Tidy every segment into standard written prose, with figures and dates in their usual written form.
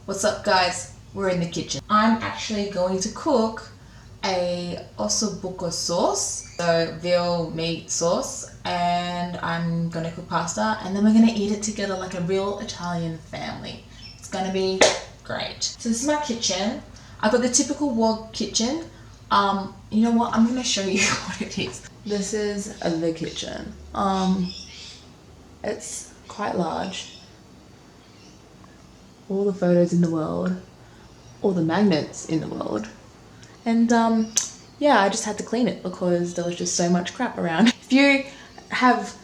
What's up guys? We're in the kitchen. I'm actually going to cook a Osso Bucco sauce, so veal meat sauce, and I'm gonna cook pasta and then we're gonna eat it together like a real Italian family. It's gonna be great. So this is my kitchen. I've got the typical wok kitchen. You know what? I'm gonna show you what it is. This is the kitchen. It's quite large. All the photos in the world, all the magnets in the world, and yeah, I just had to clean it because there was just so much crap around. If you have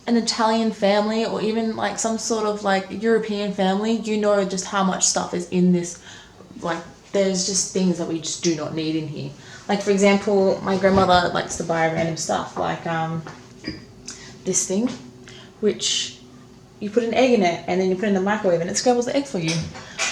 an Italian family or even like some sort of like European family, you know just how much stuff is in this. Like there's just things that we just do not need in here. Like for example, my grandmother likes to buy random stuff like this thing, which you put an egg in it and then you put it in the microwave and it scrambles the egg for you.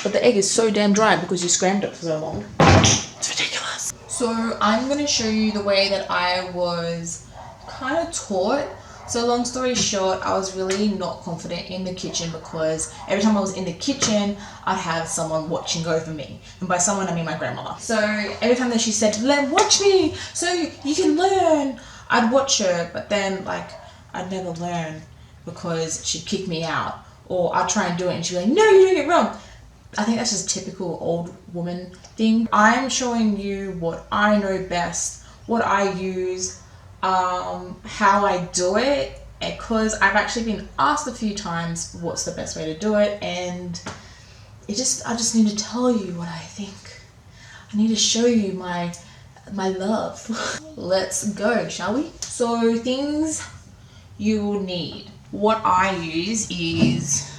But the egg is so damn dry because you scrambled it for so long. It's ridiculous. So I'm going to show you the way that I was kind of taught. So long story short, I was really not confident in the kitchen because every time I was in the kitchen, I'd have someone watching over me. And by someone, I mean my grandmother. So every time that she said, watch me so you can learn, I'd watch her, but then like I'd never learn because she'd kick me out, or I'd try and do it and she'd be like, no, you're doing it wrong. I think that's just a typical old woman thing. I'm showing you what I know best, what I use, how I do it, because I've actually been asked a few times what's the best way to do it, and I just need to tell you what I think. I need to show you my love. Let's go, shall we? So things you will need. What I use is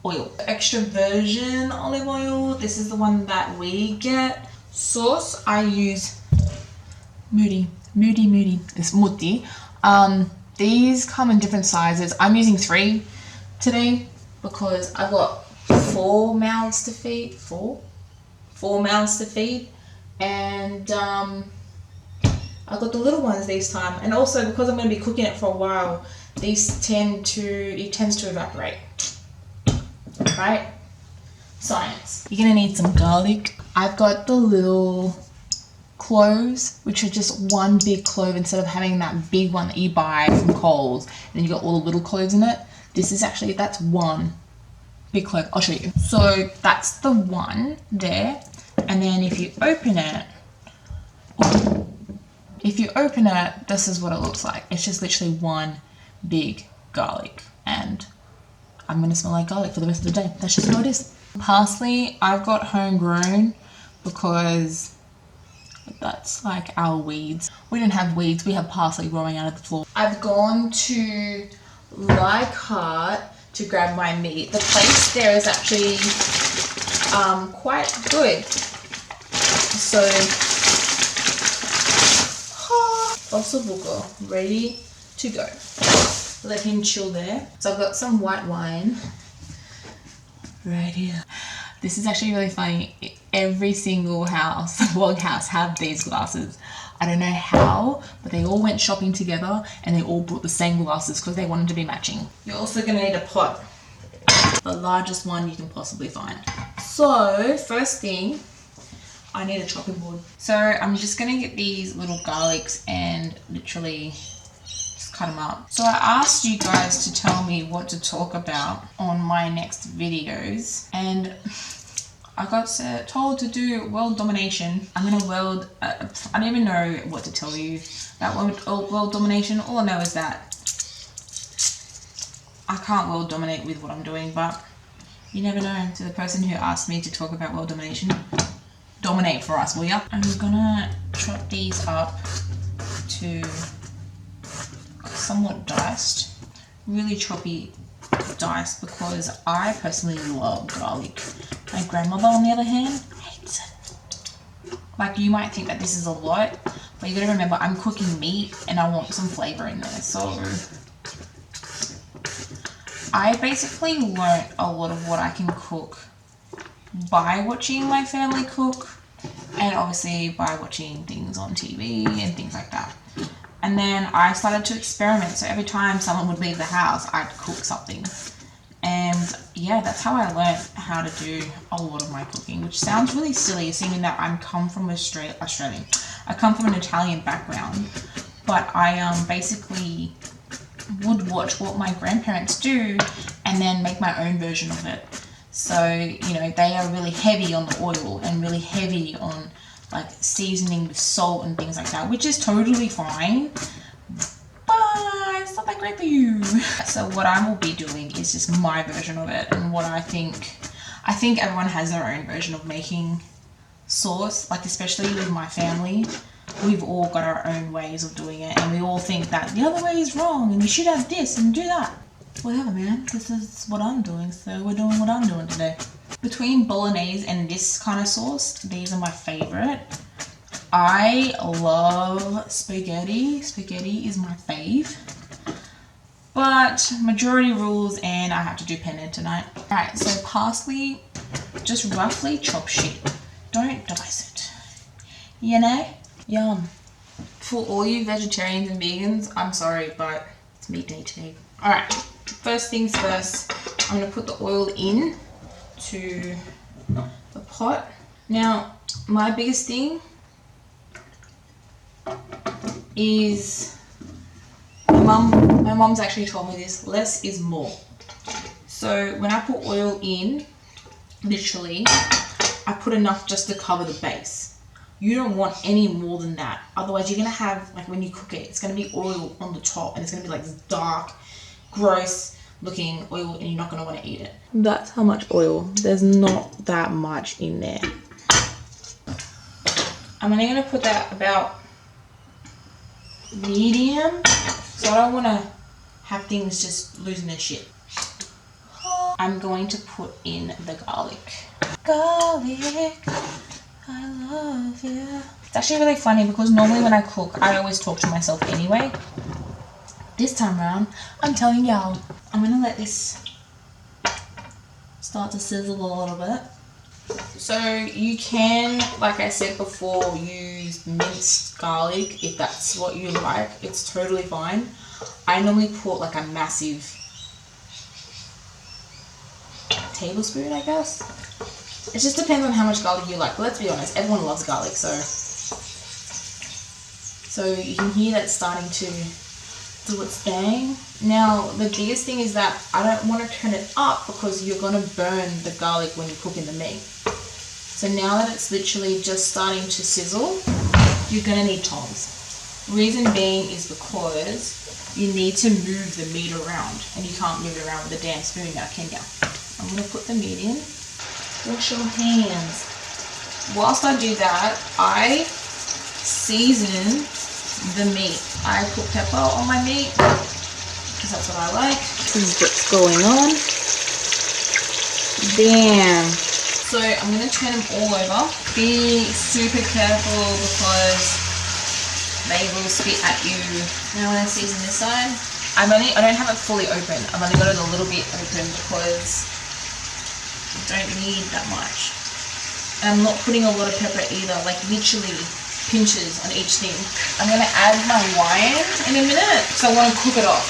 oil. Extra virgin olive oil. This is the one that we get. Sauce, I use Mutti. It's Mutti. These come in different sizes. I'm using 3 today because I've got 4 mouths to feed. 4 mouths to feed, and I've got the little ones this time, and also because I'm going to be cooking it for a while, these tends to evaporate. Right? Science. You're going to need some garlic. I've got the little cloves, which are just one big clove instead of having that big one that you buy from Coles, and then you got all the little cloves in it. That's one big clove. I'll show you. So that's the one there, and then if you open it, this is what it looks like. It's just literally one big garlic, and I'm gonna smell like garlic for the rest of the day. That's just how it is. Parsley, I've got homegrown because that's like our weeds. We don't have weeds, we have parsley growing out of the floor. I've gone to Leichhardt to grab my meat. The place there is actually quite good. So Osso Bucco, ready to go. Let him chill there. So I've got some white wine right here. This is actually really funny. Every single house, vlog house, have these glasses. I don't know how, but they all went shopping together and they all brought the same glasses because they wanted to be matching. You're also gonna need a pot, the largest one you can possibly find. So first thing, I need a chopping board. So I'm just gonna get these little garlics and literally just cut them up. So I asked you guys to tell me what to talk about on my next videos, and I got told to do world domination. I'm gonna I don't even know what to tell you about world domination. All I know is that I can't world dominate with what I'm doing, but you never know. To the person who asked me to talk about world domination, dominate for us, will ya? I'm gonna chop these up to somewhat diced, really choppy diced, because I personally love garlic. My grandmother, on the other hand, hates it. Like, you might think that this is a lot, but you gotta remember, I'm cooking meat and I want some flavor in there. So I basically learnt a lot of what I can cook by watching my family cook, and obviously by watching things on TV and things like that. And then I started to experiment. So every time someone would leave the house, I'd cook something. And yeah, that's how I learned how to do a lot of my cooking, which sounds really silly, assuming that I come from Australian. I come from an Italian background, but I basically would watch what my grandparents do and then make my own version of it. So, you know, they are really heavy on the oil and really heavy on like seasoning with salt and things like that, which is totally fine, but it's not that great for you. So what I will be doing is just my version of it, and what I think everyone has their own version of making sauce, like especially with my family. We've all got our own ways of doing it, and we all think that the other way is wrong and you should have this and do that. Whatever, man, this is what I'm doing, so we're doing what I'm doing today. Between bolognese and this kind of sauce, these are my favorite. I love spaghetti. Spaghetti is my fave. But majority rules, and I have to do penne tonight. Alright, so parsley, just roughly chop shit. Don't dice it. You know? Yum. For all you vegetarians and vegans, I'm sorry, but it's meat day today. Alright, first things first, I'm going to put the oil in to the pot. Now, my biggest thing is, my mom's actually told me this, less is more. So when I put oil in, literally, I put enough just to cover the base. You don't want any more than that. Otherwise you're gonna have, like when you cook it, it's gonna be oil on the top and it's gonna be like this dark, gross looking oil, and you're not gonna wanna eat it. That's how much oil. There's not that much in there. I'm only gonna put that about medium, so I don't wanna have things just losing their shit. I'm going to put in the garlic. Garlic, I love you. It's actually really funny because normally when I cook, I always talk to myself anyway. This time around, I'm telling y'all. I'm gonna let this start to sizzle a little bit. So you can, like I said before, use minced garlic if that's what you like. It's totally fine. I normally put like a massive tablespoon, I guess. It just depends on how much garlic you like. But let's be honest, everyone loves garlic, so you can hear that starting to do its thing. Now, the biggest thing is that I don't want to turn it up because you're going to burn the garlic when you cook in the meat. So now that it's literally just starting to sizzle, you're going to need tongs. Reason being is because you need to move the meat around, and you can't move it around with a damn spoon now, can ya? I'm going to put the meat in. Wash your hands. Whilst I do that, I season the meat. I put pepper on my meat because that's what I like. This is what's going on. Bam. So I'm going to turn them all over. Be super careful because they will spit at you. Now when I season this side, I don't have it fully open. I've only got it a little bit open because I don't need that much. And I'm not putting a lot of pepper either, like literally pinches on each thing. I'm going to add my wine in a minute, so I want to cook it off.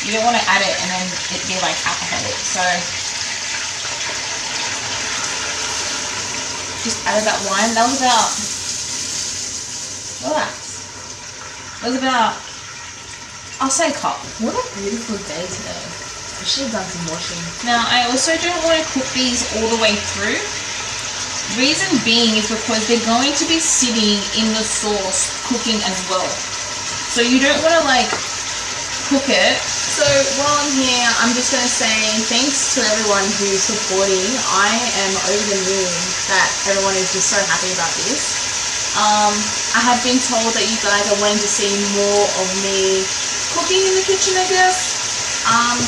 You don't want to add it and then it be like alcoholic. So just added that wine. That was about, that was about, I'll say a cup. What a beautiful day today. I should have done some washing. Now I also don't want to cook these all the way through. Reason being is because they're going to be sitting in the sauce cooking as well. So you don't want to like cook it. So while I'm here, I'm just going to say thanks to everyone who's supporting. I am over the moon that everyone is just so happy about this. I have been told that you guys are wanting to see more of me cooking in the kitchen, I guess. I'm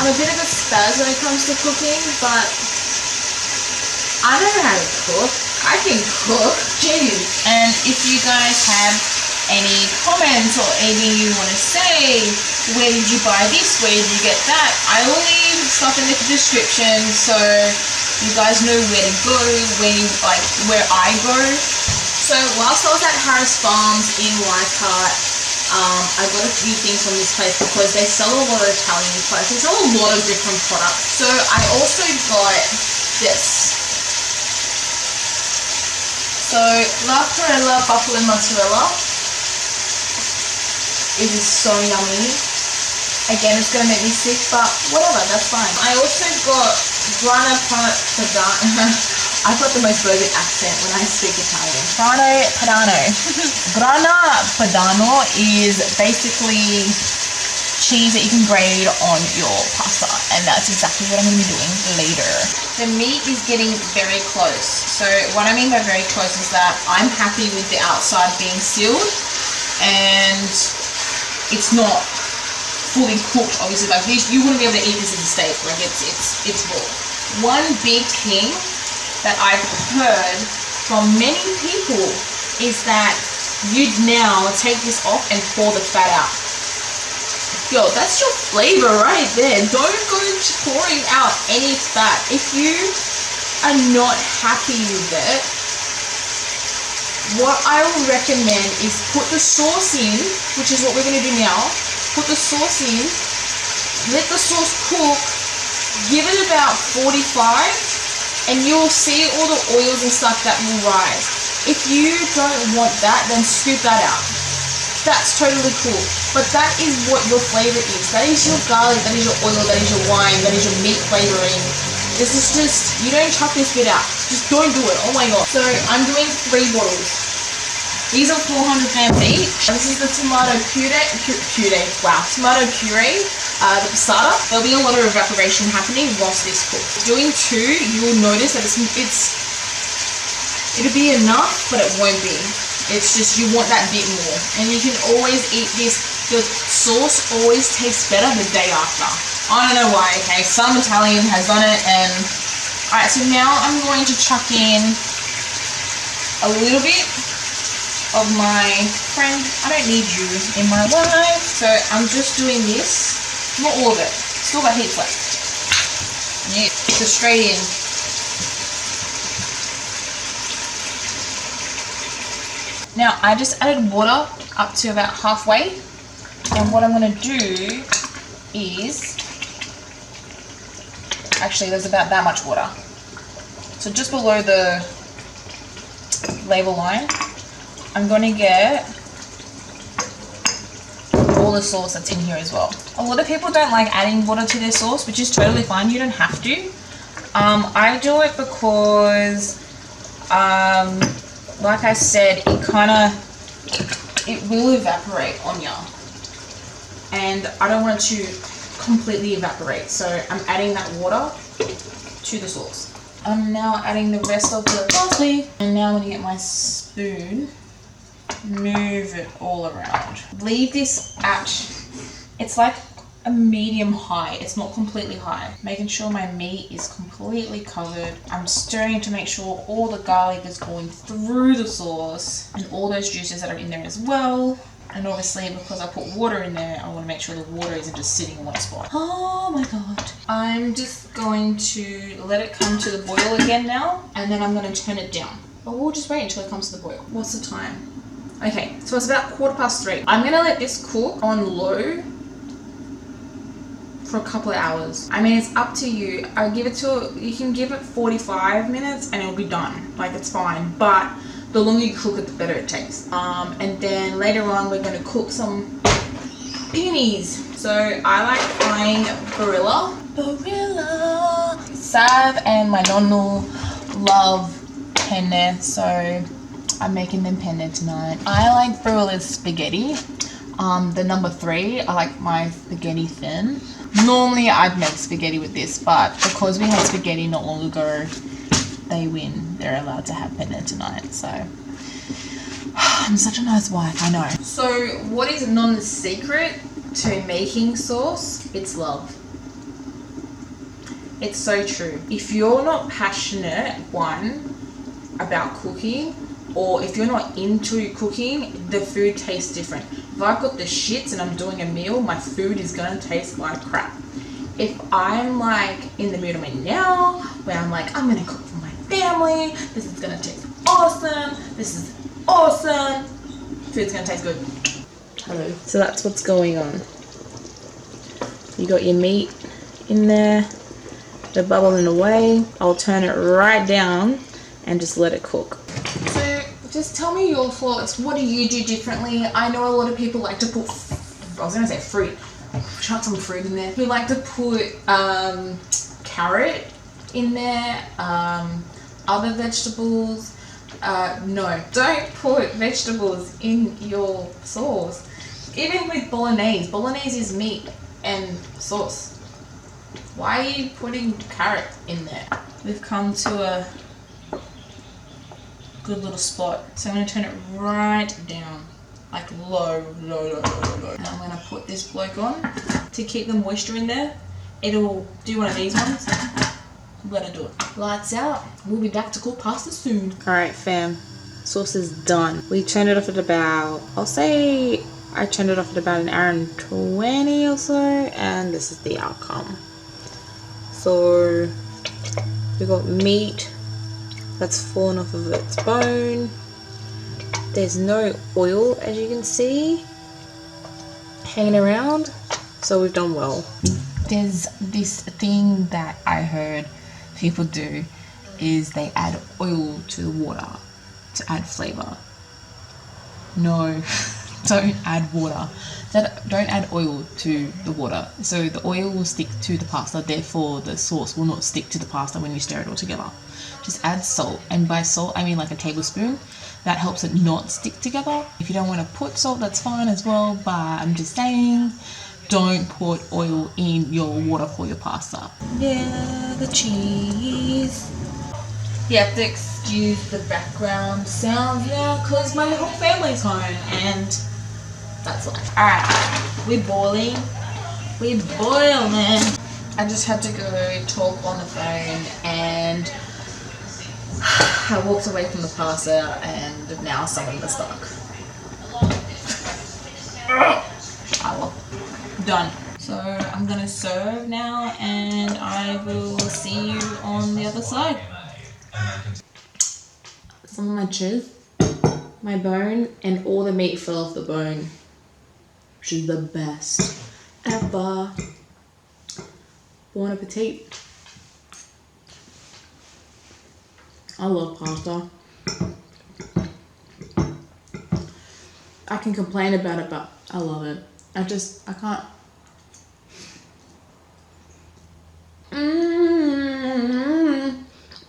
a bit of a spaz when it comes to cooking, but I know how to cook. I can cook. Jeez. And if you guys have any comments or anything you want to say, where did you buy this? Where did you get that? I will leave stuff in the description so you guys know where to go, where I go. So whilst I was at Harris Farms in Leichhardt, I got a few things from this place because they sell a lot of Italian products. They sell a lot of different products. So I also got this. So La Perella buffalo mozzarella. It is so yummy. Again, it's gonna make me sick, but whatever, that's fine. I also got grana padano. I've got the most broken accent when I speak Italian. Grana padano. Grana padano is basically cheese that you can grate on your pasta, and that's exactly what I'm gonna be doing later. The meat is getting very close. So what I mean by very close is that I'm happy with the outside being sealed, and it's not fully cooked, obviously. Like this, you wouldn't be able to eat this as a steak. Like it's raw. One big thing that I've heard from many people is that you'd now take this off and pour the fat out. Yo, that's your flavor right there. Don't go pouring out any fat. If you are not happy with it, what I would recommend is put the sauce in, which is what we're going to do now. Put the sauce in, let the sauce cook, give it about 45, and you'll see all the oils and stuff that will rise. If you don't want that, then scoop that out. That's totally cool. But that is what your flavor is. That is your garlic, that is your oil, that is your wine, that is your meat flavoring. This is just, you don't chuck this bit out. Just don't do it. Oh my god. So I'm doing 3 bottles. These are 400 grams each. This is the tomato tomato puree, the passata. There'll be a lot of evaporation happening whilst this cooks. Doing 2, you will notice that it'll be enough, but it won't be. It's just you want that bit more. And you can always eat this. The sauce always tastes better the day after. I don't know why, okay? Some Italian has done it, and alright, so now I'm going to chuck in a little bit of my friend. I don't need you in my life, so I'm just doing this. Not all of it. Still got heaps left. Yeah, so straight in. Now I just added water up to about halfway, and what I'm going to do is, actually there's about that much water. So just below the label line, I'm going to get all the sauce that's in here as well. A lot of people don't like adding water to their sauce, which is totally fine. You don't have to. I do it because, like I said, it will evaporate on ya. And I don't want it to completely evaporate. So I'm adding that water to the sauce. I'm now adding the rest of the parsley. And now I'm going to get my spoon. Move it all around. Leave this at, it's like a medium high. It's not completely high. Making sure my meat is completely covered. I'm stirring to make sure all the garlic is going through the sauce and all those juices that are in there as well. And obviously because I put water in there, I want to make sure the water isn't just sitting in one spot. Oh my god. I'm just going to let it come to the boil again now, and then I'm going to turn it down. But we'll just wait until it comes to the boil. What's the time? Okay, so it's about 3:15. I'm going to let this cook on low for a couple of hours. I mean, it's up to you. I give it to, you can give it 45 minutes and it'll be done. Like, it's fine. But the longer you cook it, the better it tastes. And then later on, we're going to cook some peonies. So I like frying barilla. Sav and my nonna love penne, so I'm making them penne tonight. I like Brilla's spaghetti. The number 3, I like my spaghetti thin. Normally I'd make spaghetti with this, but because we had spaghetti not long ago, they win. They're allowed to have penne tonight, so. I'm such a nice wife, I know. So what is Nonna's secret to making sauce? It's love. It's so true. If you're not passionate, one, about cooking, or if you're not into cooking, the food tastes different. If I've got the shits and I'm doing a meal, my food is gonna taste like crap. If I'm like in the mood I'm in now, where I'm like, I'm gonna cook for my family, this is gonna taste awesome, this is awesome, food's gonna taste good. Hello. So that's what's going on. You got your meat in there, they're bubbling away. I'll turn it right down and just let it cook. So just tell me your thoughts. What do you do differently? I know a lot of people like to put, I was going to say fruit, chuck some fruit in there. We like to put carrot in there, other vegetables. No, don't put vegetables in your sauce. Even with bolognese. Bolognese is meat and sauce. Why are you putting carrot in there? We've come to a good little spot. So I'm going to turn it right down. Like low. And I'm going to put this bloke on to keep the moisture in there. It'll do one of these ones. Let it do it. Lights out. We'll be back to cook pasta soon. Alright fam, sauce is done. We turned it off at about, I'll say I turned it off at about 1 hour and 20 or so, and this is the outcome. So we got meat that's fallen off of its bone. There's no oil, as you can see, hanging around, so we've done well. There's this thing that I heard people do is they add oil to the water to add flavor. No, don't add water. Don't add oil to the water. So the oil will stick to the pasta, therefore the sauce will not stick to the pasta when you stir it all together. Just add salt, and by salt I mean like a tablespoon. That helps it not stick together. If you don't want to put salt, that's fine as well, but I'm just saying, don't put oil in your water for your pasta. Yeah, the cheese. You have to excuse the background sounds now because my whole family's home and that's life. Alright, we're boiling. I just had to go talk on the phone and I walked away from the pasta and now some of the stuck. Done. So I'm gonna serve now and I will see you on the other side. Some of my cheese, my bone, and all the meat fell off the bone, which is the best ever. Bon appetit. I love pasta. I can complain about it, but I love it. I can't.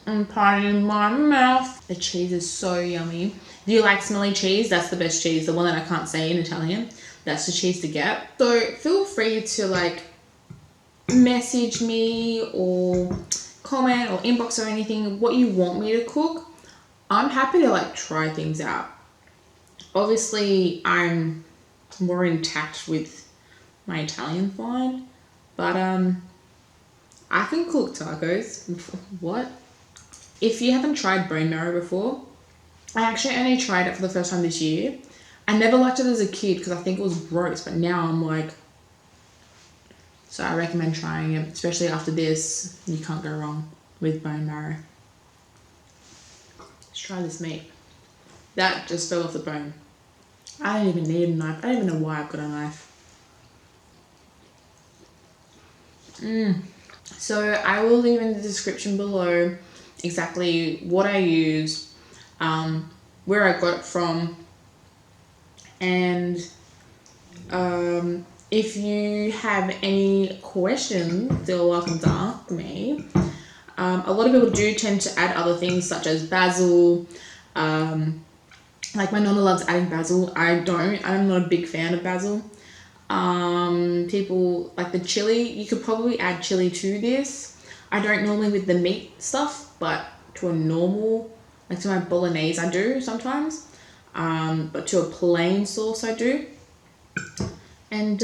I'm partying my mouth. The cheese is so yummy. Do you like smelly cheese? That's the best cheese. The one that I can't say in Italian. That's the cheese to get. So feel free to like message me or comment or inbox or anything what you want me to cook. I'm happy to like try things out. Obviously I'm more intact with my Italian fine, but I can cook tacos. What? If you haven't tried bone marrow before, I actually only tried it for the first time this year. I never liked it as a kid because I think it was gross, but now I'm like, so I recommend trying it, especially after this. You can't go wrong with bone marrow. Let's try this meat. That just fell off the bone. I don't even need a knife. I don't even know why I've got a knife. So I will leave in the description below exactly what I use, where I got it from, and if you have any questions, you're welcome to ask me. A lot of people do tend to add other things such as basil. Like my nonna loves adding basil. I don't. I'm not a big fan of basil. People like the chili. You could probably add chili to this. I don't normally with the meat stuff, but to a normal, like to my bolognese I do sometimes. But to a plain sauce I do. And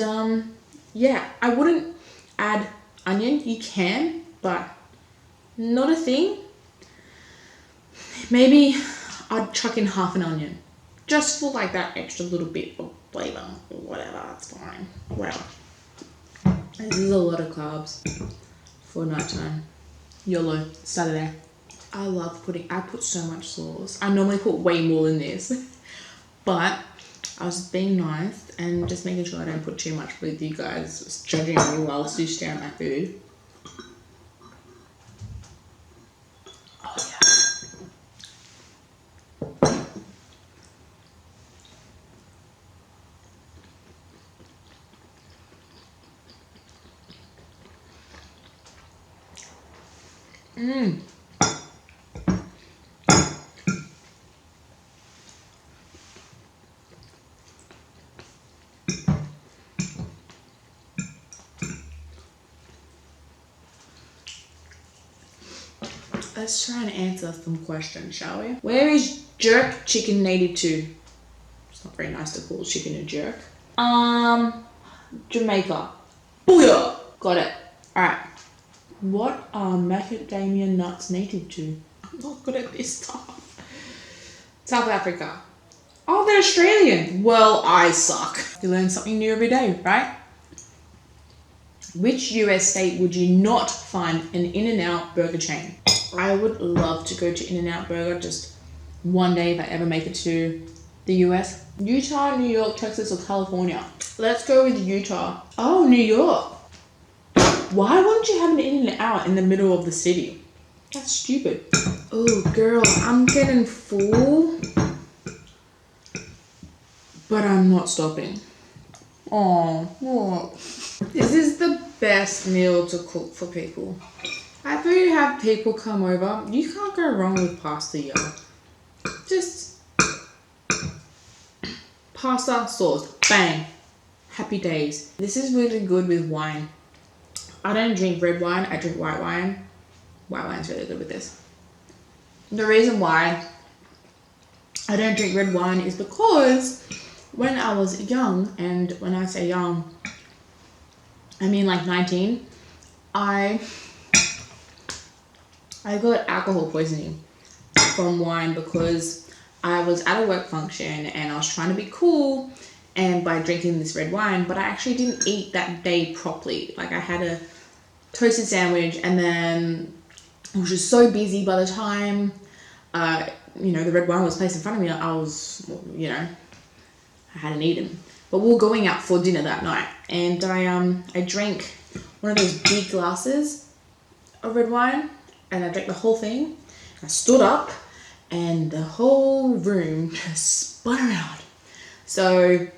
yeah, I wouldn't add onion. You can, but not a thing. Maybe I'd chuck in half an onion. Just for like that extra little bit of flavor or whatever, that's fine. Whatever. This is a lot of carbs for nighttime. YOLO, Saturday. I put so much sauce. I normally put way more than this, but I was just being nice and just making sure I don't put too much with you guys just judging me whilst you stare at my food. Oh yeah. Mmm. Let's try and answer some questions, shall we? Where is jerk chicken native to? It's not very nice to call chicken a jerk. Jamaica. Booyah! Got it. Alright. What are macadamia nuts native to? I'm not good at this stuff. South Africa. Oh, they're Australian. Well, I suck. You learn something new every day, right? Which US state would you not find an In-N-Out burger chain? I would love to go to In-N-Out Burger just one day if I ever make it to the US. Utah, New York, Texas, or California? Let's go with Utah. Oh, New York. Why wouldn't you have an In-N-Out in the middle of the city? That's stupid. Oh, girl, I'm getting full. But I'm not stopping. Oh, what? This is the best meal to cook for people. After you have people come over, you can't go wrong with pasta, y'all. Just pasta, sauce, bang. Happy days. This is really good with wine. I don't drink red wine, I drink white wine. White wine's really good with this. The reason why I don't drink red wine is because when I was young, and when I say young, I mean like 19, I got alcohol poisoning from wine because I was at a work function and I was trying to be cool and by drinking this red wine, but I actually didn't eat that day properly. Like I had a toasted sandwich and then I was just so busy by the time, the red wine was placed in front of me. I was, I hadn't eaten. But we were going out for dinner that night and I drank one of those big glasses of red wine and I drank the whole thing. I stood up and the whole room just spun around. So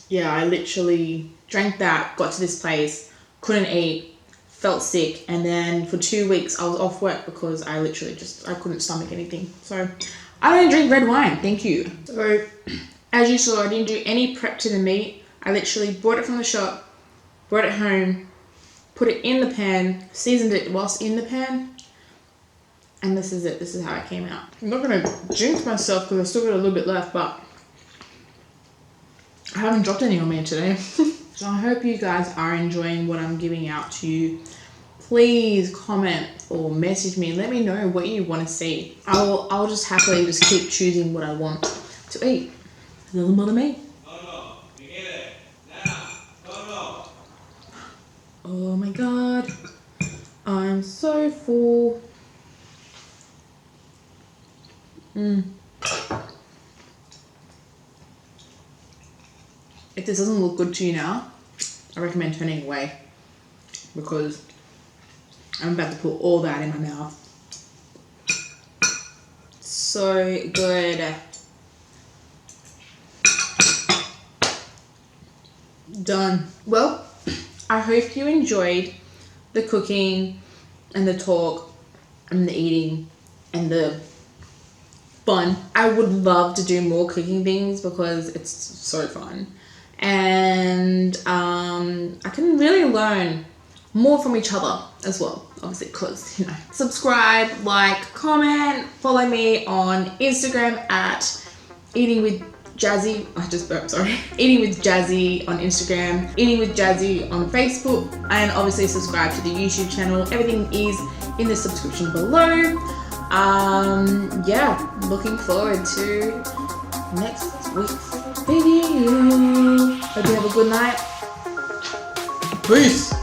yeah, I literally drank that, got to this place, couldn't eat, felt sick, and then for 2 weeks I was off work because I literally I couldn't stomach anything. So I don't drink red wine, thank you. So as you saw, I didn't do any prep to the meat. I literally bought it from the shop, brought it home, put it in the pan, seasoned it whilst in the pan, and this is it. This is how it came out. I'm not going to jinx myself because I still got a little bit left, but I haven't dropped any on me today. So I hope you guys are enjoying what I'm giving out to you. Please comment or message me. Let me know what you want to see. I'll just happily just keep choosing what I want to eat. It doesn't bother me. Oh my god. I'm so full. If this doesn't look good to you now, I recommend turning away because I'm about to put all that in my mouth. So good. Done. Well, I hope you enjoyed the cooking and the talk and the eating and the fun. I would love to do more cooking things because it's so fun. And I can really learn more from each other as well, obviously, because subscribe, like, comment, follow me on Instagram at Eating with Jazzy. I just burped, sorry. Eating with Jazzy on Instagram, Eating with Jazzy on Facebook, and obviously subscribe to the YouTube channel. Everything is in the subscription below. Yeah, looking forward to next week's video. Hope you have a good night. Peace.